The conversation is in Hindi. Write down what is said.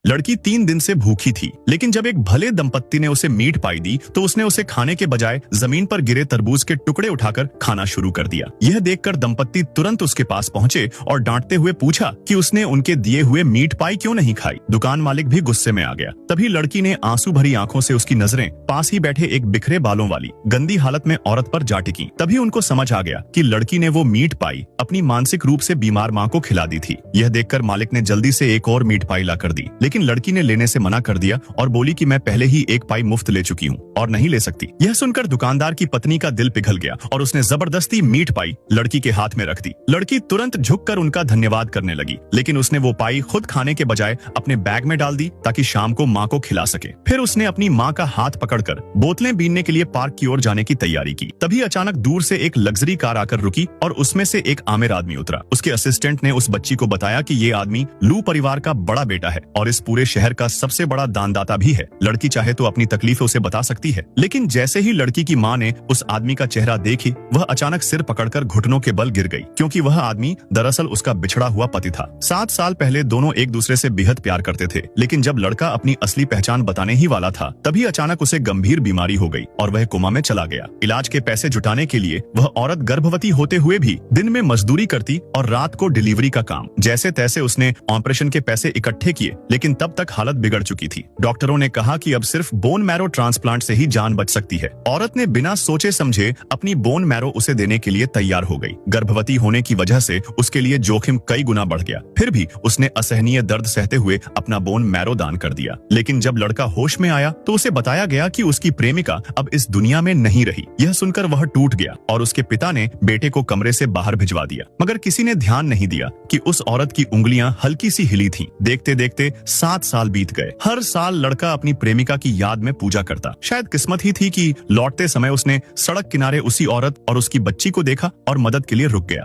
लड़की 3 दिन से भूखी थी, लेकिन जब एक भले दंपत्ति ने उसे मीट पाई दी तो उसने उसे खाने के बजाय जमीन पर गिरे तरबूज के टुकड़े उठाकर खाना शुरू कर दिया। यह देखकर दंपत्ति तुरंत उसके पास पहुंचे और डांटते हुए पूछा कि उसने उनके दिए हुए मीट पाई क्यों नहीं खाई। दुकान मालिक भी गुस्से में आ गया। तभी लड़की ने आंसू भरी आंखों से उसकी नजरें पास ही बैठे एक बिखरे बालों वाली गंदी हालत में औरत पर जा टिकी। तभी उनको समझ आ गया कि लड़की ने वो मीट पाई अपनी मानसिक रूप से बीमार माँ को खिला दी थी। यह देखकर मालिक ने जल्दी से एक और मीट पाई ला कर दी, लेकिन लड़की ने लेने से मना कर दिया और बोली कि मैं पहले ही एक पाई मुफ्त ले चुकी हूँ और नहीं ले सकती। यह सुनकर दुकानदार की पत्नी का दिल पिघल गया और उसने जबरदस्ती मीट पाई लड़की के हाथ में रख दी। लड़की तुरंत झुककर उनका धन्यवाद करने लगी, लेकिन उसने वो पाई खुद खाने के बजाय अपने बैग में डाल दी ताकि शाम को माँ को खिला सके। फिर उसने अपनी माँ का हाथ पकड़कर बोतलें बीनने के लिए पार्क की ओर जाने की तैयारी की। तभी अचानक दूर से एक लग्जरी कार आकर रुकी और उसमें से एक आमिर आदमी उतरा। उसके असिस्टेंट ने उस बच्ची को बताया कि ये आदमी लू परिवार का बड़ा बेटा है और इस पूरे शहर का सबसे बड़ा दानदाता भी है। लड़की चाहे तो अपनी तकलीफें उसे बता सकती है। लेकिन जैसे ही लड़की की माँ ने उस आदमी का चेहरा देखी, वह अचानक सिर पकड़कर घुटनों के बल गिर गई, क्योंकि वह आदमी दरअसल उसका बिछड़ा हुआ पति था। 7 साल पहले दोनों एक दूसरे से बेहद प्यार करते थे, लेकिन जब लड़का अपनी असली पहचान बताने ही वाला था, तभी अचानक उसे गंभीर बीमारी हो गई और वह कोमा में चला गया। इलाज के पैसे जुटाने के लिए वह औरत गर्भवती होते हुए भी दिन में मजदूरी करती और रात को डिलीवरी का काम। जैसे तैसे उसने ऑपरेशन के पैसे इकट्ठे किए, लेकिन तब तक हालत बिगड़ चुकी थी। डॉक्टरों ने कहा कि अब सिर्फ बोन मैरो ट्रांसप्लांट से ही जान बच सकती है। औरत ने बिना सोचे समझे अपनी बोन मैरो उसे देने के लिए तैयार हो गई। गर्भवती होने की वजह से उसके लिए जोखिम कई गुना बढ़ गया। फिर भी उसने असहनीय दर्द सहते हुए अपना बोन मैरो दान कर दिया। लेकिन जब लड़का होश में आया तो उसे बताया गया कि उसकी प्रेमिका अब इस दुनिया में नहीं रही। यह सुनकर वह टूट गया और उसके पिता ने बेटे को कमरे से बाहर भिजवा दिया। मगर किसी ने ध्यान नहीं दिया कि उस औरत की उंगलियां हल्की सी हिली थीं। देखते देखते 7 साल बीत गए। हर साल लड़का अपनी प्रेमिका की याद में पूजा करता। शायद किस्मत ही थी कि लौटते समय उसने सड़क किनारे उसी औरत और उसकी बच्ची को देखा और मदद के लिए रुक गया।